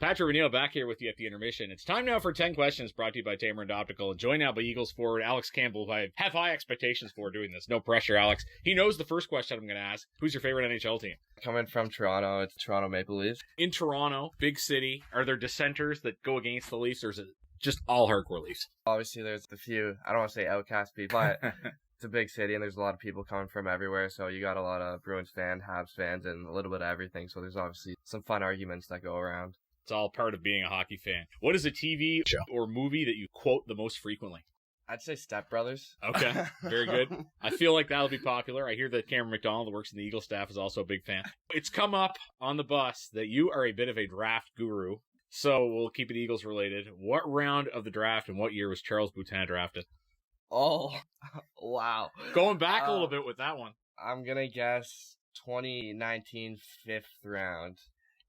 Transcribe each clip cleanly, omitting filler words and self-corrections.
Patrick O'Neill back here with you at the intermission. It's time now for 10 questions brought to you by Tamarind Optical. And joined now by Eagles forward Alex Campbell, who I have high expectations for doing this. No pressure, Alex. He knows the first question I'm going to ask. Who's your favorite NHL team? Coming from Toronto, it's Toronto Maple Leafs. In Toronto, big city, are there dissenters that go against the Leafs, or is it just all hardcore Leafs? Obviously, there's a few, I don't want to say outcast people, but it's a big city and there's a lot of people coming from everywhere. So you got a lot of Bruins fans, Habs fans, and a little bit of everything. So there's obviously some fun arguments that go around. It's all part of being a hockey fan. What is a TV show or movie that you quote the most frequently? I'd say Step Brothers. Okay, very good. I feel like that'll be popular. I hear that Cameron McDonald, that works in the Eagle staff, is also a big fan. It's come up on the bus that you are a bit of a draft guru, so we'll keep it Eagles related. What round of the draft and what year was Charles Boutin drafted? Oh, wow. Going back a little bit with that one. I'm going to guess 2019 fifth round.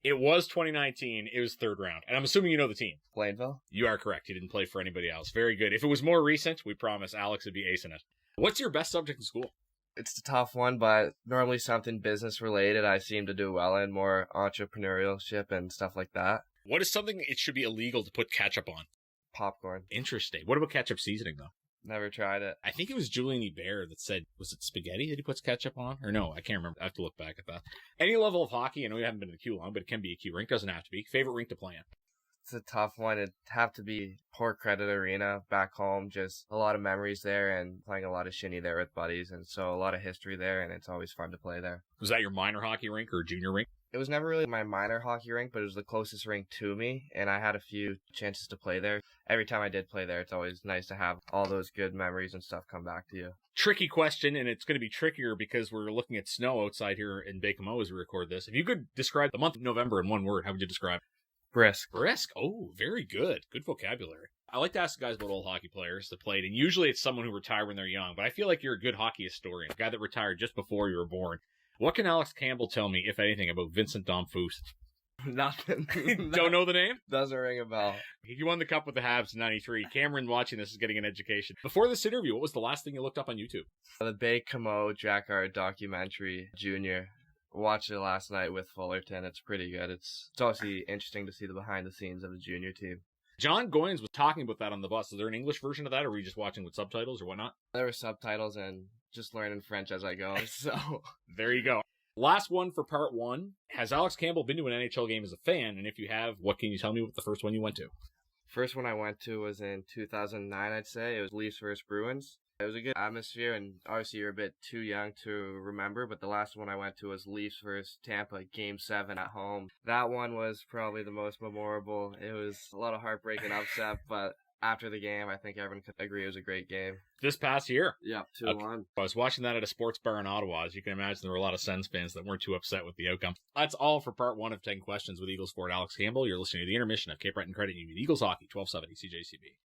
It was 2019. It was third round. And I'm assuming you know the team. Blainville? You are correct. He didn't play for anybody else. Very good. If it was more recent, we promise Alex would be acing it. What's your best subject in school? It's a tough one, but normally something business related I seem to do well in, more entrepreneurship and stuff like that. What is something it should be illegal to put ketchup on? Popcorn. Interesting. What about ketchup seasoning, though? Never tried it. I think it was Julian Ebert that said, was it spaghetti that he puts ketchup on? Or no, I can't remember. I have to look back at that. Any level of hockey, I know you haven't been to the Q long, but it can be a Q rink. Doesn't have to be. Favorite rink to play in? It's a tough one. It'd have to be Port Credit Arena back home. Just a lot of memories there and playing a lot of shinny there with buddies. And so a lot of history there, and it's always fun to play there. Was that your minor hockey rink or junior rink? It was never really my minor hockey rink, but it was the closest rink to me, and I had a few chances to play there. Every time I did play there, it's always nice to have all those good memories and stuff come back to you. Tricky question, and it's going to be trickier because we're looking at snow outside here in Baie-Comeau as we record this. If you could describe the month of November in one word, how would you describe it? Brisk. Brisk? Oh, very good. Good vocabulary. I like to ask guys about old hockey players that played, and usually it's someone who retired when they're young, but I feel like you're a good hockey historian, a guy that retired just before you were born. What can Alex Campbell tell me, if anything, about Vincent Domfus? Nothing. Don't know the name? Doesn't ring a bell. He won the cup with the Habs in '93. Cameron watching this is getting an education. Before this interview, what was the last thing you looked up on YouTube? The Baie-Comeau Jacquard documentary, Junior. Watched it last night with Fullerton. It's pretty good. It's obviously interesting to see the behind the scenes of the junior team. John Goins was talking about that on the bus. Is there an English version of that, or were you just watching with subtitles or whatnot? There were subtitles and just learning French as I go, so... There you go. Last one for part one. Has Alex Campbell been to an NHL game as a fan? And if you have, what can you tell me what the first one you went to? First one I went to was in 2009, I'd say. It was Leafs versus Bruins. It was a good atmosphere, and obviously you're a bit too young to remember, but the last one I went to was Leafs versus Tampa, Game 7 at home. That one was probably the most memorable. It was a lot of heartbreak and upset, but after the game, I think everyone could agree it was a great game. This past year? Yeah, 2-1. Okay. I was watching that at a sports bar in Ottawa. As you can imagine, there were a lot of Sens fans that weren't too upset with the outcome. That's all for part one of 10 questions with Eagles forward Alex Campbell. You're listening to The Intermission of Cape Breton Credit Union Eagles Hockey, 1270 CJCB.